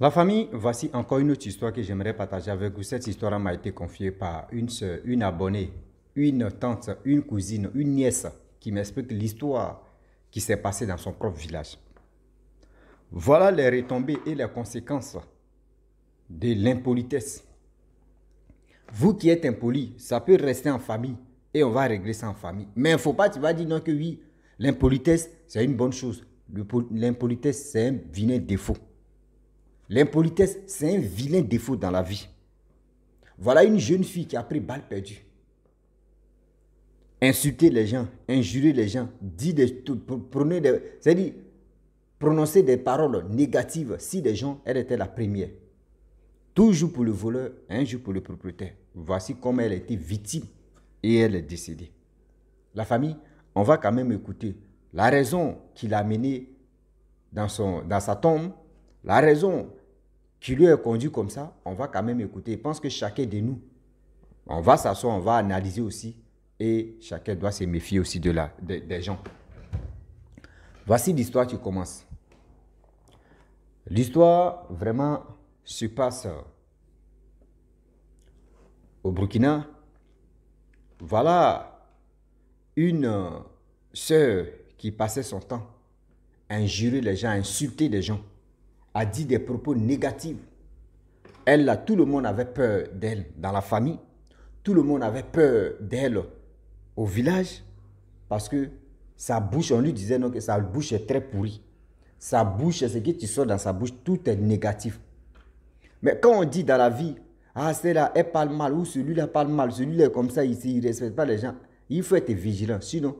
La famille, voici encore une autre histoire que j'aimerais partager avec vous. Cette histoire m'a été confiée par une soeur, une abonnée, une tante, une cousine, une nièce qui m'explique l'histoire qui s'est passée dans son propre village. Voilà les retombées et les conséquences de l'impolitesse. Vous qui êtes impoli, ça peut rester en famille et on va régler ça en famille. Mais il ne faut pas, tu vas dire non que oui, l'impolitesse, c'est une bonne chose. L'impolitesse, c'est un vilain défaut. L'impolitesse, c'est un vilain défaut dans la vie. Voilà une jeune fille qui a pris balle perdue. Insulter les gens, injurer les gens, prononcer des paroles négatives si des gens, elle était la première. Toujours pour le voleur, un jour pour le propriétaire. Voici comment elle a été victime et elle est décédée. La famille, on va quand même écouter la raison qui l'a menée dans sa tombe, la raison qui lui a conduit comme ça, on va quand même écouter. Je pense que chacun de nous, on va s'asseoir, on va analyser aussi et chacun doit se méfier aussi des gens. Voici l'histoire qui commence. L'histoire vraiment se passe au Burkina. Voilà une sœur qui passait son temps à injurer les gens, à insulter les gens, a dit des propos négatifs. Elle, là, tout le monde avait peur d'elle dans la famille. Tout le monde avait peur d'elle au village parce que sa bouche, on lui disait non, que sa bouche est très pourrie. Sa bouche, ce que tu sors dans sa bouche, tout est négatif. Mais quand on dit dans la vie, ah, celle-là, elle parle mal, ou celui-là parle mal, celui-là est comme ça, ici, il ne respecte pas les gens, il faut être vigilant. Sinon,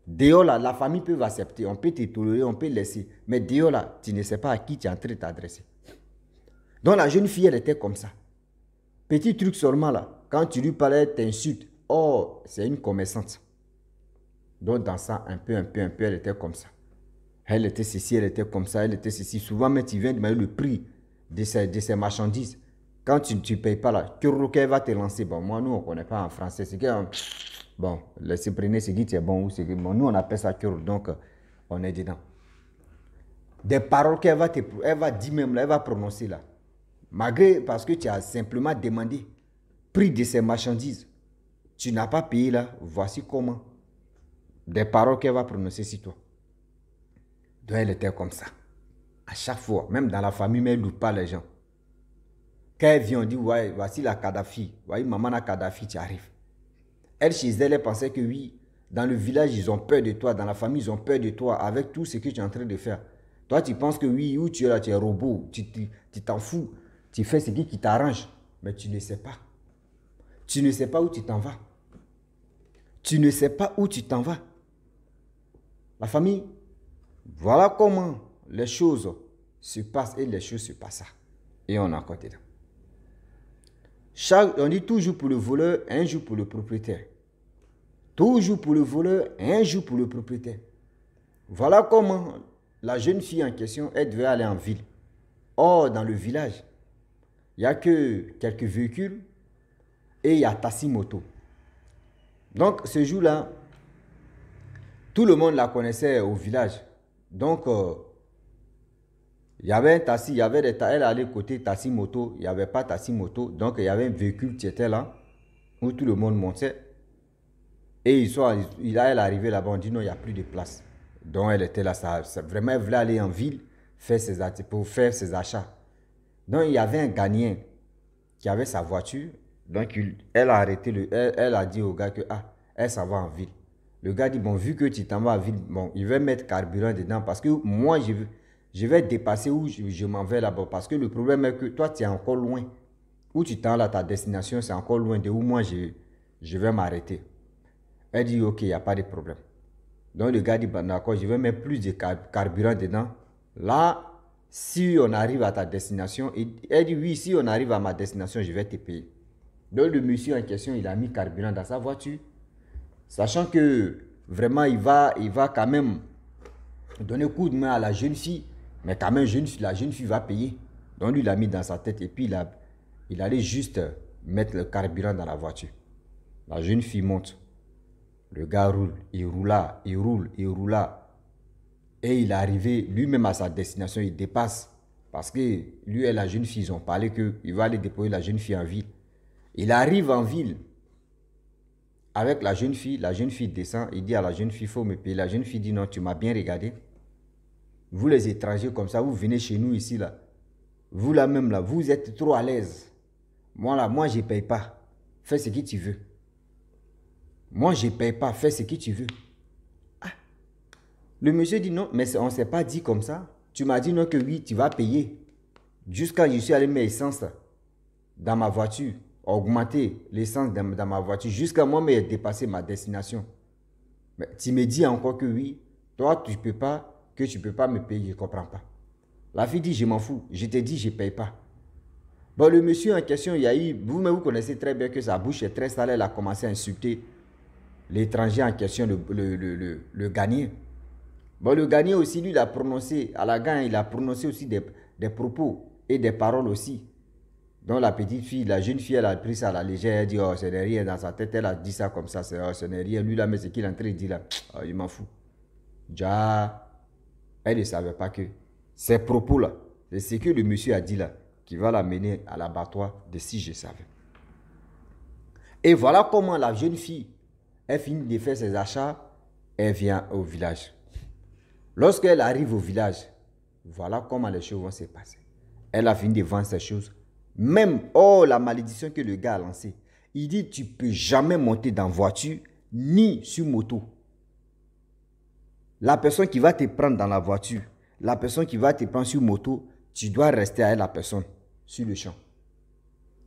dehors là, la famille peut accepter, on peut te tolérer, on peut laisser. Mais dehors là, tu ne sais pas à qui tu es en train de t'adresser. Donc la jeune fille, elle était comme ça. Petit truc seulement là, quand tu lui parlais, elle t'insulte. Oh, c'est une commerçante. Donc dans ça, un peu, elle était comme ça. Elle était ceci, elle était comme ça, elle était ceci. Souvent, mais tu viens de demander le prix de ces marchandises. Quand tu ne payes pas là, qu'elle va te lancer. Bon, moi, nous, on ne connaît pas en français. C'est que, bon, laissez prendre ce qui est bon ou c'est que, bon, nous, on appelle ça cure, donc on est dedans. Des paroles qu'elle va dire même là, elle va prononcer là. Malgré, parce que tu as simplement demandé prix de ces marchandises. Tu n'as pas payé là, voici comment. Des paroles qu'elle va prononcer sur toi. Donc elle était comme ça. À chaque fois, même dans la famille, mais elle ne loue pas les gens. Quand elle vient, on dit, ouais, voici la Kadhafi. Voici maman la Kadhafi, tu arrives. Elle, chez elle, elle pensait que oui, dans le village, ils ont peur de toi. Dans la famille, ils ont peur de toi avec tout ce que tu es en train de faire. Toi, tu penses que oui, où tu es là, tu es robot. Tu t'en fous. Tu fais ce qui t'arrange. Mais tu ne sais pas. Tu ne sais pas où tu t'en vas. Tu ne sais pas où tu t'en vas. La famille, voilà comment les choses se passent et les choses se passent. Et on est encore dedans. On dit toujours pour le voleur, un jour pour le propriétaire. Toujours pour le voleur, un jour pour le propriétaire. Voilà comment la jeune fille en question, elle devait aller en ville. Or, dans le village, il n'y a que quelques véhicules et il y a Tassi Moto. Donc, ce jour-là, tout le monde la connaissait au village. Donc, il y avait un taxi, il y avait elle allait côté Tassi Moto, il n'y avait pas Tassi Moto. Donc, il y avait un véhicule qui était là, où tout le monde montait. Et elle est arrivée là-bas, on dit non, il n'y a plus de place. Donc, elle était là, vraiment, elle voulait aller en ville pour faire ses achats. Donc, il y avait un Ghanéen qui avait sa voiture. Donc, elle a arrêté, elle a dit au gars que, ah, elle s'en va en ville. Le gars dit, bon, vu que tu t'en vas en ville, bon, il va mettre carburant dedans parce que moi, je vais dépasser où je m'en vais là-bas. Parce que le problème est que toi, tu es encore loin. Où tu t'en vas, ta destination, c'est encore loin de où moi, je vais m'arrêter. Elle dit, ok, il n'y a pas de problème. Donc, le gars dit, bah, d'accord, je vais mettre plus de carburant dedans. Là, si on arrive à ta destination, elle dit, oui, si on arrive à ma destination, je vais te payer. Donc, le monsieur en question, il a mis carburant dans sa voiture. Sachant que vraiment, il va quand même donner coup de main à la jeune fille. Mais quand même, la jeune fille va payer. Donc, lui, il l'a mis dans sa tête. Et puis, il allait juste mettre le carburant dans la voiture. La jeune fille monte. Le gars roule. Il roula. Et il est arrivé lui-même à sa destination. Il dépasse. Parce que lui et la jeune fille, ils ont parlé qu'il va aller déposer la jeune fille en ville. Il arrive en ville avec la jeune fille descend, il dit à la jeune fille, il faut me payer. La jeune fille dit, non, tu m'as bien regardé. Vous les étrangers comme ça, vous venez chez nous ici, là. Vous là même, là, vous êtes trop à l'aise. Moi là, moi je ne paye pas. Fais ce que tu veux. Moi je ne paye pas, fais ce que tu veux. Ah. Le monsieur dit non, mais on ne s'est pas dit comme ça. Tu m'as dit non que oui, tu vas payer. Jusqu'à je suis allé mettre l'essence dans ma voiture, augmenter l'essence dans ma voiture, jusqu'à moi mais dépasser ma destination. Mais tu me dis encore que oui, toi tu peux pas, que tu ne peux pas me payer, je ne comprends pas. La fille dit je m'en fous, je te dis je ne paye pas. Bon, le monsieur en question, il y a eu, vous-même vous connaissez très bien que sa bouche est très sale, elle a commencé à insulter l'étranger en question, le gagné. Bon, le gagné aussi, lui, il a prononcé, à la gagne, il a prononcé aussi des propos et des paroles aussi. Donc la petite fille, la jeune fille, elle a pris ça à la légère, elle a dit, oh, ce n'est rien dans sa tête, elle a dit ça comme ça, oh, ce n'est rien. Lui, là, mais ce qu'il est en train de dire là, oh, il m'en fout. Déjà, elle ne savait pas que ces propos-là, c'est ce que le monsieur a dit là, qui va l'amener à l'abattoir de si je savais. Et voilà comment la jeune fille, elle finit de faire ses achats, elle vient au village. Lorsqu'elle arrive au village, voilà comment les choses vont se passer. Elle a fini de vendre ses choses. Même, oh, la malédiction que le gars a lancée. Il dit, tu ne peux jamais monter dans voiture, ni sur moto. La personne qui va te prendre dans la voiture, la personne qui va te prendre sur moto, tu dois rester avec la personne sur le champ.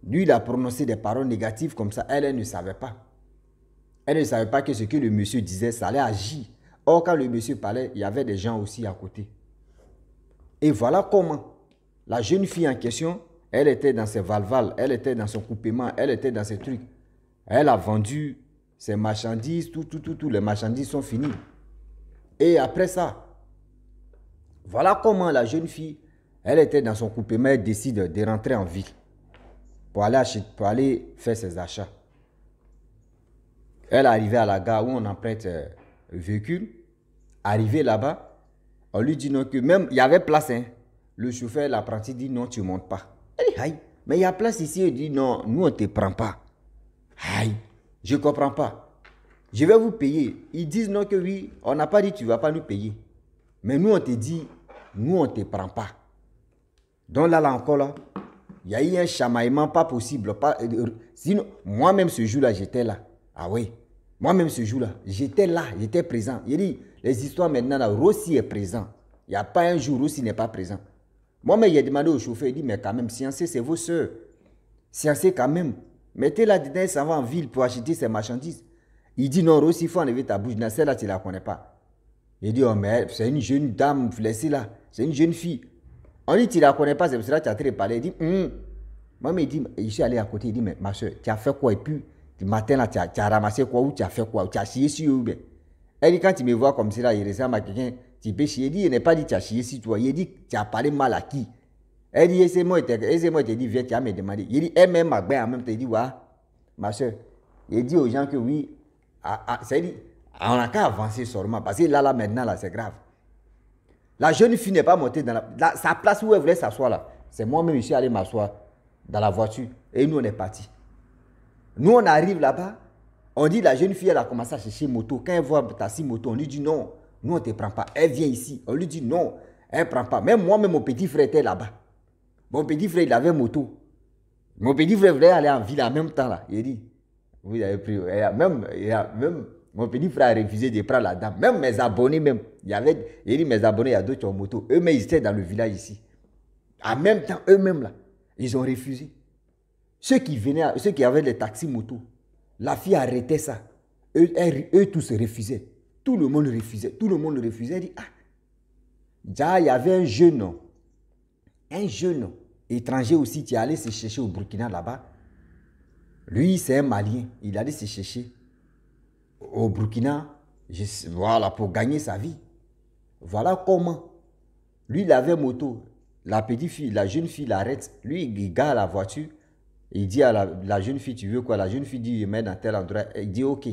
Lui, il a prononcé des paroles négatives comme ça. Elle ne savait pas. Elle ne savait pas que ce que le monsieur disait, ça allait agir. Or, quand le monsieur parlait, il y avait des gens aussi à côté. Et voilà comment la jeune fille en question, elle était dans ses valvales, elle était dans son coupement, elle était dans ses trucs. Elle a vendu ses marchandises, tout, les marchandises sont finies. Et après ça, voilà comment la jeune fille, elle était dans son coupement, elle décide de rentrer en ville pour aller faire ses achats. Elle est arrivée à la gare où on emprunte le véhicule. Arrivée là-bas, on lui dit non que même, il y avait place. Hein. Le chauffeur, l'apprenti dit non, tu ne montes pas. Elle dit, aïe, mais il y a place ici. Il dit non, nous on ne te prend pas. Aïe, je ne comprends pas. Je vais vous payer. Ils disent non que oui, on n'a pas dit tu ne vas pas nous payer. Mais nous on te dit, nous on ne te prend pas. Donc là encore, là, il y a eu un chamaillement pas possible. Sinon, moi-même ce jour-là, j'étais là. Ah oui, moi-même ce jour-là, j'étais là, j'étais présent. Il dit, les histoires maintenant, là, Rossi est présent. Il n'y a pas un jour où Rossi n'est pas présent. Moi-même, j'ai demandé au chauffeur, il dit, mais quand même, sciencez, c'est vos soeurs. Sciencez quand même. Mettez-la dedans, ça va en ville pour acheter ses marchandises. Il dit, non, Rossi, il faut enlever ta bouche. Celle-là, tu ne la connais pas. Il dit, oh, mais c'est une jeune dame, laissez-la. C'est une jeune fille. On dit, tu ne la connais pas, c'est pour cela que tu as très parlé. Il dit, Moi, il dit, je suis allé à côté, il dit, mais ma soeur, tu as fait quoi? Et puis, le matin, là, tu as ramassé quoi? Ou tu as fait quoi? Tu as chié sur eux? Elle dit, quand tu me vois comme ça, il ressemble à quelqu'un, tu peux chier. Il dit, il n'est pas dit, tu as chié sur toi. Il dit, tu as parlé mal à qui? Elle dit, c'est moi, il te dit, viens, tu as me demandé. Il dit, elle-même, en même temps, il dit, ouais, ma soeur. Il dit aux gens que oui, ça dit, on n'a qu'à avancer seulement, parce que là, maintenant, là, c'est grave. La jeune fille n'est pas montée dans sa place où elle voulait s'asseoir, là. C'est moi-même, je suis allé m'asseoir dans la voiture. Et nous, on est partis. Nous, on arrive là-bas. On dit, la jeune fille, elle a commencé à chercher moto. Quand elle voit taxi moto, on lui dit non. Nous, on ne te prend pas. Elle vient ici. On lui dit non. Elle ne prend pas. Même moi-même, mon petit frère était là-bas. Mon petit frère, il avait moto. Mon petit frère voulait aller en ville en même temps, là. Il dit, vous avez pris. Même mon petit frère a refusé de prendre la dame. Même mes abonnés, même. Il dit, mes abonnés, il y a d'autres qui ont moto. Eux-mêmes, ils étaient dans le village ici. En même temps, eux-mêmes, là, ils ont refusé. Ceux qui avaient les taxis moto, la fille arrêtait ça. Eux tous refusaient. Tout le monde refusait. Tout le monde refusait. Il dit, ah, déjà, il y avait un jeune étranger aussi qui allait se chercher au Burkina là-bas. Lui, c'est un Malien. Il allait se chercher au Burkina, voilà, pour gagner sa vie. Voilà comment. Lui, il avait moto. La petite fille, la jeune fille l'arrête. Lui, il gare la voiture. Il dit à la jeune fille, tu veux quoi? La jeune fille dit, il met dans tel endroit. Il dit, ok.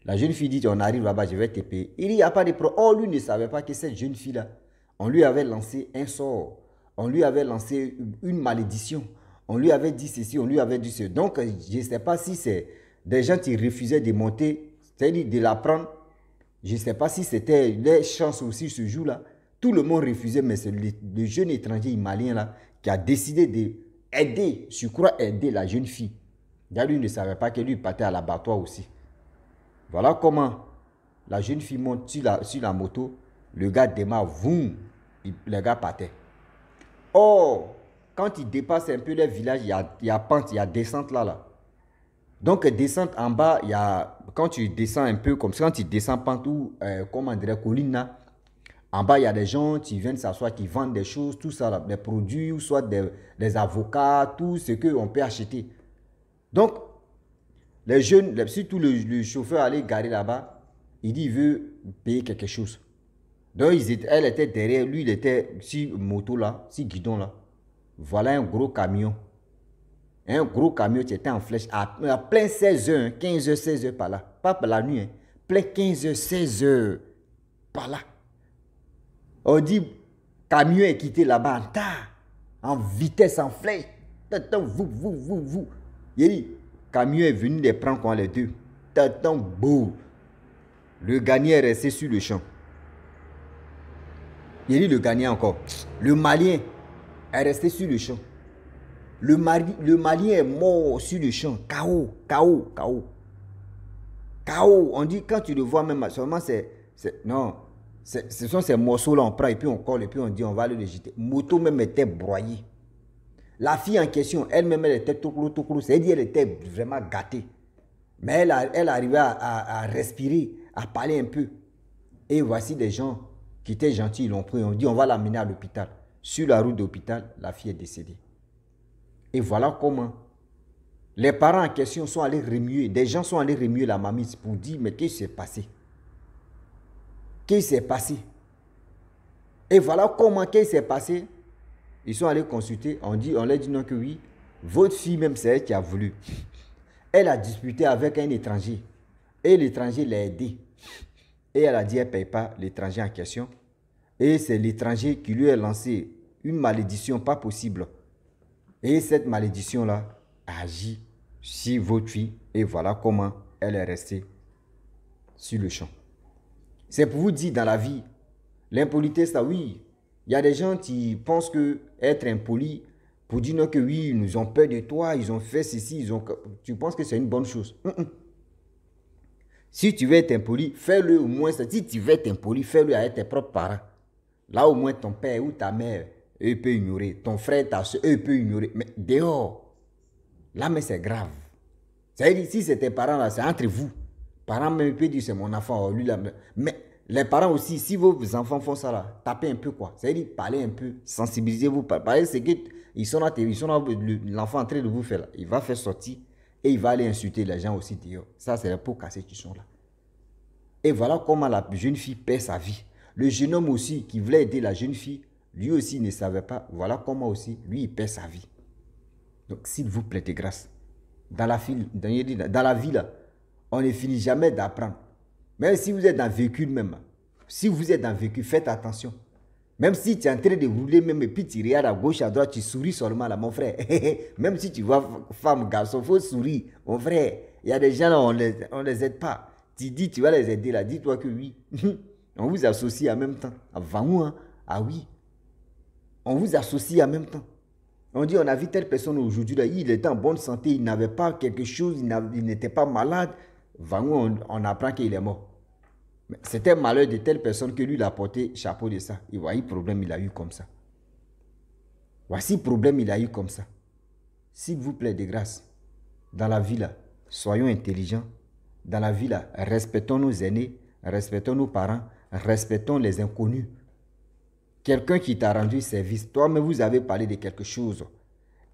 La jeune fille dit, on arrive là-bas, je vais te payer. Il dit, il n'y a pas de problème. Oh, lui ne savait pas que cette jeune fille-là, on lui avait lancé un sort. on lui avait lancé une malédiction. On lui avait dit ceci, on lui avait dit ceci. Donc, je ne sais pas si c'est des gens qui refusaient de monter, c'est-à-dire de l'apprendre. Je ne sais pas si c'était les chances aussi ce jour-là. Tout le monde refusait, mais c'est le jeune étranger malien là qui a décidé d'aider, je crois aider la jeune fille. Lui ne savait pas que lui partait à l'abattoir aussi. Voilà comment la jeune fille monte sur la moto, le gars démarre, voum, le gars partait. Or, quand il dépasse un peu le village, il y a pente, il y a descente là. Donc, descente en bas, il y a, quand tu descends un peu comme ça, quand tu descends pente ou, comment on dirait, colline là, en bas, il y a des gens qui viennent s'asseoir, qui vendent des choses, tout ça, là, des produits, ou soit des avocats, tout ce qu'on peut acheter. Donc, les jeunes, surtout le chauffeur allait garer là-bas, il dit il veut payer quelque chose. Donc, elle était derrière, lui, il était sur moto là, sur guidon là. Voilà un gros camion. Un gros camion qui était en flèche à plein 16 heures, 15 heures, 16 heures par là. Pas par la nuit, hein. Plein 15 heures, 16 heures par là. On dit, camion est quitté là-bas en tas, en vitesse, en flèche. Vous. Il dit, camion est venu les prendre quand les deux. Bouh. Le gagnant est resté sur le champ. Il dit, le gagnant encore. Le Malien est resté sur le champ. Le Malien est mort sur le champ. KO. On dit, quand tu le vois même, seulement non. Ce sont ces morceaux-là, on prend et puis on colle et puis on dit, on va le jeter. Moto même était broyée. La fille en question, elle-même, elle était tout c'est-à-dire elle était vraiment gâtée. Mais elle arrivait à respirer, à parler un peu. Et voici des gens qui étaient gentils, ils l'ont pris, on dit, on va l'amener à l'hôpital. Sur la route d'hôpital, la fille est décédée. Et voilà comment les parents en question sont allés remuer, des gens sont allés remuer la mamie pour dire, mais qu'est-ce qui s'est passé? Qu'est-ce qui s'est passé? Et voilà comment qu'est-ce qui s'est passé. Ils sont allés consulter, on leur dit non que oui, votre fille même c'est elle qui a voulu. Elle a disputé avec un étranger et l'étranger l'a aidé. Et elle a dit elle ne paye pas l'étranger en question. Et c'est l'étranger qui lui a lancé une malédiction pas possible. Et cette malédiction-là agit sur votre fille. Et voilà comment elle est restée sur le champ. C'est pour vous dire dans la vie, l'impolitesse, là, oui. Il y a des gens qui pensent que être impoli, pour dire non que oui, ils nous ont peur de toi, ils ont fait ceci, tu penses que c'est une bonne chose. Si tu veux être impoli, fais-le au moins. Si tu veux être impoli, fais-le avec tes propres parents. Là, au moins, ton père ou ta mère, eux peuvent ignorer. Ton frère, ta soeur, eux peuvent ignorer. Mais dehors, là, mais c'est grave. C'est-à-dire, si c'est tes parents, là, c'est entre vous. Parents même peuvent dire, c'est mon enfant, lui, là. Mais les parents aussi, si vos enfants font ça, là, tapez un peu, quoi. C'est-à-dire, parlez un peu, sensibilisez-vous. Parlez, c'est qu'ils sont là, l'enfant en train de vous faire, là. Il va faire sortir et il va aller insulter les gens aussi dehors. Ça, c'est les pots cassés qui sont là. Et voilà comment la jeune fille perd sa vie. Le jeune homme aussi, qui voulait aider la jeune fille, lui aussi ne savait pas. Voilà comment aussi, lui, il perd sa vie. Donc, s'il vous plaît, de grâce, dans la vie, là, on ne finit jamais d'apprendre. Même si vous êtes dans le véhicule même, si vous êtes dans le véhicule, faites attention. Même si tu es en train de rouler, même, et puis tu regardes à gauche, à droite, tu souris seulement là, mon frère. Même si tu vois femme, garçon, il faut sourire. Mon frère, il y a des gens là, on ne les aide pas. Tu dis, tu vas les aider là, dis-toi que oui. On vous associe en même temps. Avant moi, hein? Ah oui. On vous associe en même temps. On dit, on a vu telle personne aujourd'hui, là, il était en bonne santé, il n'avait pas quelque chose, il n'était pas malade. Avant, on apprend qu'il est mort. C'était malheur de telle personne que lui, il a porté chapeau de ça. Et voici le problème, il a eu comme ça. Voici le problème, il a eu comme ça. S'il vous plaît, de grâce, dans la vie là, soyons intelligents. Dans la vie là, respectons nos aînés, respectons nos parents, respectons les inconnus. Quelqu'un qui t'a rendu service, toi, mais vous avez parlé de quelque chose.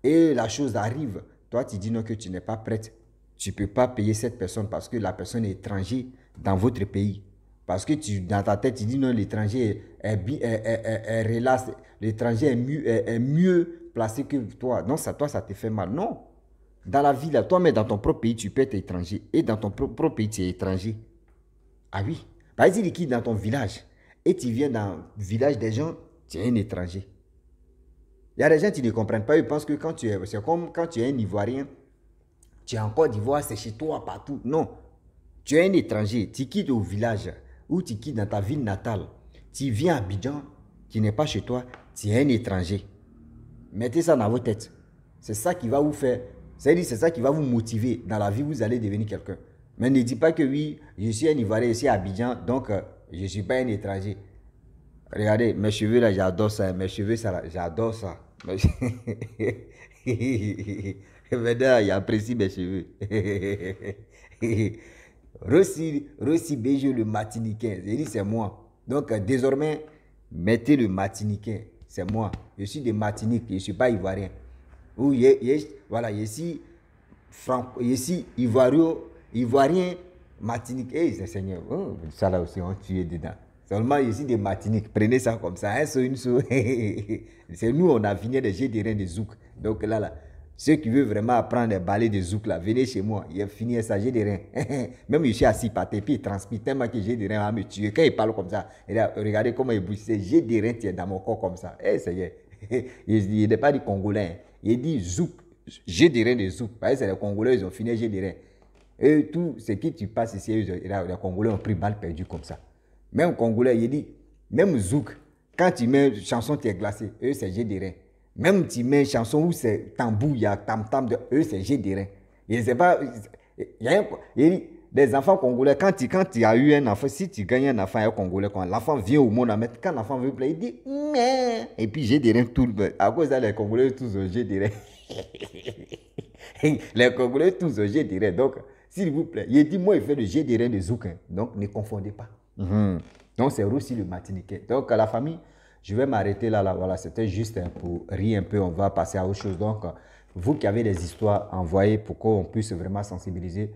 Et la chose arrive. Toi, tu dis non que tu n'es pas prête. Tu ne peux pas payer cette personne parce que la personne est étrangère dans votre pays. Parce que dans ta tête, tu dis non, l'étranger est relax, l'étranger est mieux placé que toi. Non, toi, ça te fait mal. Non. Dans la vie, là, toi, mais dans ton propre pays, tu peux être étranger. Et dans ton propre pays, tu es étranger. Ah oui. Par exemple, qui dans ton village. Et tu viens dans le village des gens, tu es un étranger. Il y a des gens qui ne comprennent pas, ils pensent que quand tu es, c'est comme quand tu es un Ivoirien, tu es en Côte d'Ivoire, c'est chez toi partout. Non, tu es un étranger, tu quittes au village ou tu quittes dans ta ville natale, tu viens à Abidjan, qui n'est pas chez toi, tu es un étranger. Mettez ça dans vos têtes. C'est ça qui va vous faire, c'est ça qui va vous motiver dans la vie, vous allez devenir quelqu'un. Mais ne dites pas que oui, je suis un Ivoirien ici à Abidjan, donc je ne suis pas un étranger. Regardez, mes cheveux là, j'adore ça. Mes cheveux, ça, j'adore ça. Maintenant, j'apprécie mes cheveux. Rossi Béjo, le Martiniquais. J'ai dit, c'est moi. Donc, désormais, mettez le Martiniquais. C'est moi. Je suis de Martinique. Je ne suis pas Ivoirien. Ou, voilà, je suis Ivoirien, Martinique. Eh, c'est Seigneur. Oh, ça là aussi, on tue dedans. Seulement ici des Martiniques, prenez ça comme ça, c'est nous, on a fini des jets de reins de zouk. Donc là, ceux qui veulent vraiment apprendre à baler de zouk, là, venez chez moi, il a fini ça, j'ai des reins. Même je suis assis par terre, puis il transpire tellement que j'ai des reins à me tuer. Quand il parle comme ça, regardez comment il bouge, j'ai des reins dans mon corps comme ça. Eh, ça y est. Il n'est pas du Congolais, il dit zouk, j'ai des reins de zouk. C'est les Congolais, ils ont fini j'ai des reins. Et tout ce qui tu passes ici, les Congolais ont pris balle perdue comme ça. Même Congolais, il dit, même Zouk, quand tu mets une chanson, tu es glacé, eux, c'est j'ai des reins. Même tu mets une chanson où c'est tambour, il y a tam-tam, de eux, c'est j'ai des reins. Il sait pas, il dit, des enfants congolais, quand tu as eu un enfant, si tu gagnes un enfant un congolais, quand l'enfant vient au monde, quand l'enfant veut pleurer, il dit, mais, et puis j'ai des reins tout le temps. À cause de ça, les Congolais, tous, j'ai des reins. Les Congolais, tous, j'ai des reins. Donc, s'il vous plaît, il dit, moi, il fait le jet des reins de Zouk. Donc, ne confondez pas. Donc, c'est aussi le Martiniquais. Donc, à la famille, je vais m'arrêter là. Voilà, c'était juste pour rire un peu. On va passer à autre chose. Donc, vous qui avez des histoires, envoyez pour qu'on puisse vraiment sensibiliser.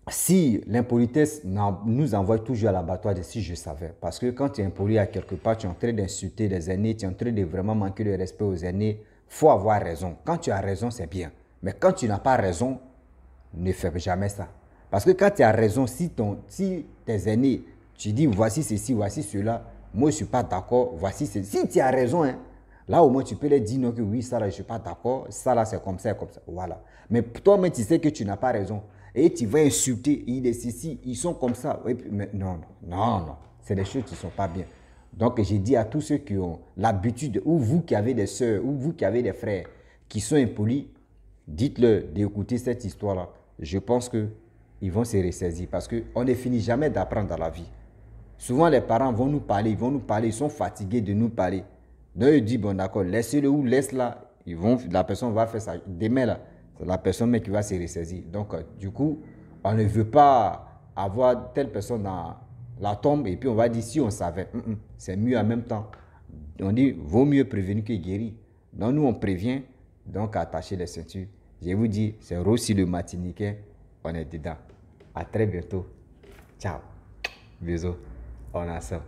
Si l'impolitesse nous envoie toujours à l'abattoir de si je savais. Parce que quand tu es impoli à quelque part, tu es en train d'insulter les aînés, tu es en train de vraiment manquer de respect aux aînés. Il faut avoir raison. Quand tu as raison, c'est bien. Mais quand tu n'as pas raison, ne fais jamais ça. Parce que quand tu as raison, si tes aînés, tu dis voici ceci, voici cela, moi je ne suis pas d'accord, voici ceci. Si tu as raison, hein, là au moins tu peux leur dire non que oui, ça là je ne suis pas d'accord, ça là c'est comme ça, comme ça. Voilà. Mais toi-même tu sais que tu n'as pas raison. Et tu vas insulter, il est ceci, ils sont comme ça. Et puis, mais non. C'est des choses qui ne sont pas bien. Donc j'ai dit à tous ceux qui ont l'habitude, ou vous qui avez des soeurs, ou vous qui avez des frères qui sont impolis, dites-leur d'écouter cette histoire-là. Je pense qu'ils vont se ressaisir parce qu'on ne finit jamais d'apprendre dans la vie. Souvent, les parents vont nous parler, ils sont fatigués de nous parler. Donc, ils disent, bon d'accord, laissez-le ou laisse-la. La personne va faire ça. Demain, là, c'est la personne qui va se ressaisir. Donc, du coup, on ne veut pas avoir telle personne dans la tombe et puis on va dire, si on savait, c'est mieux en même temps. On dit, vaut mieux prévenir que guérir. Donc, nous, on prévient, donc attachez les ceintures. Je vous dis, c'est Rossi le Martiniquais, on est dedans. À très bientôt. Ciao. Bisous. On a ça.